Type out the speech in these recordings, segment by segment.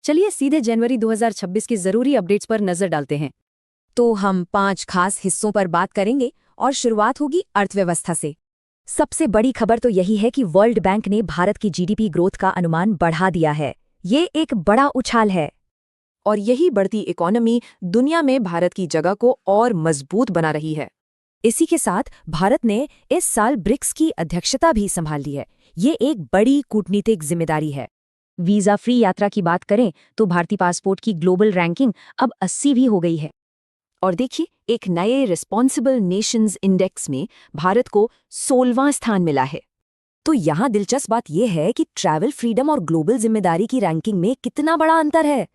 चलिए सीधे जनवरी 2026 की जरूरी अपडेट्स पर नजर डालते हैं। तो हम 5 खास हिस्सों पर बात करेंगे और शुरुआत होगी अर्थव्यवस्था से। सबसे बड़ी खबर तो यही है कि वर्ल्ड बैंक ने भारत की जीडीपी ग्रोथ का अनुमान बढ़ा दिया है। ये एक बड़ा उछाल है। और यही बढ़ती इकोनॉमी दुनिया में भारत की जगह को और मजबूत बना रही है। इसी के साथ भारत ने इस साल ब्रिक्स की अध्यक्षता भी संभाल ली है। ये एक बड़ी कूटनीतिक जिम्मेदारी है। वीजा फ्री यात्रा की बात करें तो भारतीय पासपोर्ट की ग्लोबल रैंकिंग अब 80 भी हो गई है। और देखिए, एक नए रिस्पॉन्सिबल नेशंस इंडेक्स में भारत को 16वां स्थान मिला है। तो यहाँ दिलचस्प बात यह है कि ट्रैवल फ्रीडम और ग्लोबल जिम्मेदारी की रैंकिंग में कितना बड़ा अंतर है।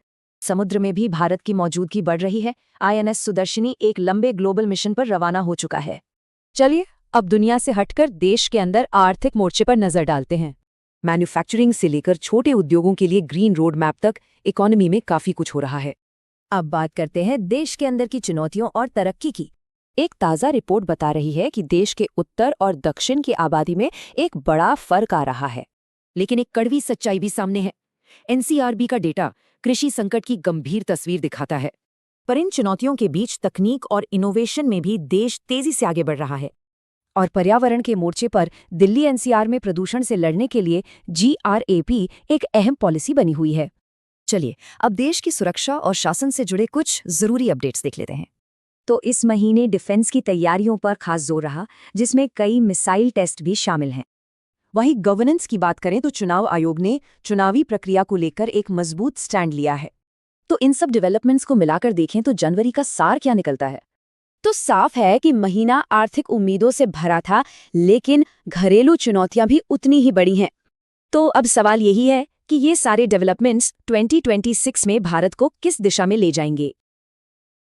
समुद्र में भी भारत की मौजूदगी बढ़ रही है। आईएनएस सुदर्शनी एक लंबे ग्लोबल मिशन पर रवाना हो चुका है। चलिए अब दुनिया से हटकर देश के अंदर आर्थिक मोर्चे पर नजर डालते हैं। मैन्युफैक्चरिंग से लेकर छोटे उद्योगों के लिए ग्रीन रोड मैप तक इकोनॉमी में काफी कुछ हो रहा है। अब बात करते हैं देश के अंदर की चुनौतियों और तरक्की की। एक ताज़ा रिपोर्ट बता रही है कि देश के उत्तर और दक्षिण की आबादी में एक बड़ा फर्क आ रहा है। लेकिन एक कड़वी सच्चाई भी सामने है। एनसीआरबी का डेटा कृषि संकट की गंभीर तस्वीर दिखाता है। पर इन चुनौतियों के बीच तकनीक और इनोवेशन में भी देश तेजी से आगे बढ़ रहा है। और पर्यावरण के मोर्चे पर दिल्ली एनसीआर में प्रदूषण से लड़ने के लिए GRAP एक अहम पॉलिसी बनी हुई है। चलिए अब देश की सुरक्षा और शासन से जुड़े कुछ जरूरी अपडेट्स देख लेते हैं। तो इस महीने डिफेंस की तैयारियों पर खास जोर रहा, जिसमें कई मिसाइल टेस्ट भी शामिल हैं। वहीं गवर्नेंस की बात करें तो चुनाव आयोग ने चुनावी प्रक्रिया को लेकर एक मजबूत स्टैंड लिया है। तो इन सब डेवलपमेंट्स को मिलाकर देखें तो जनवरी का सार क्या निकलता है? तो साफ है कि महीना आर्थिक उम्मीदों से भरा था, लेकिन घरेलू चुनौतियां भी उतनी ही बड़ी हैं। तो अब सवाल यही है कि ये सारे डेवलपमेंट्स 2026 में भारत को किस दिशा में ले जाएंगे।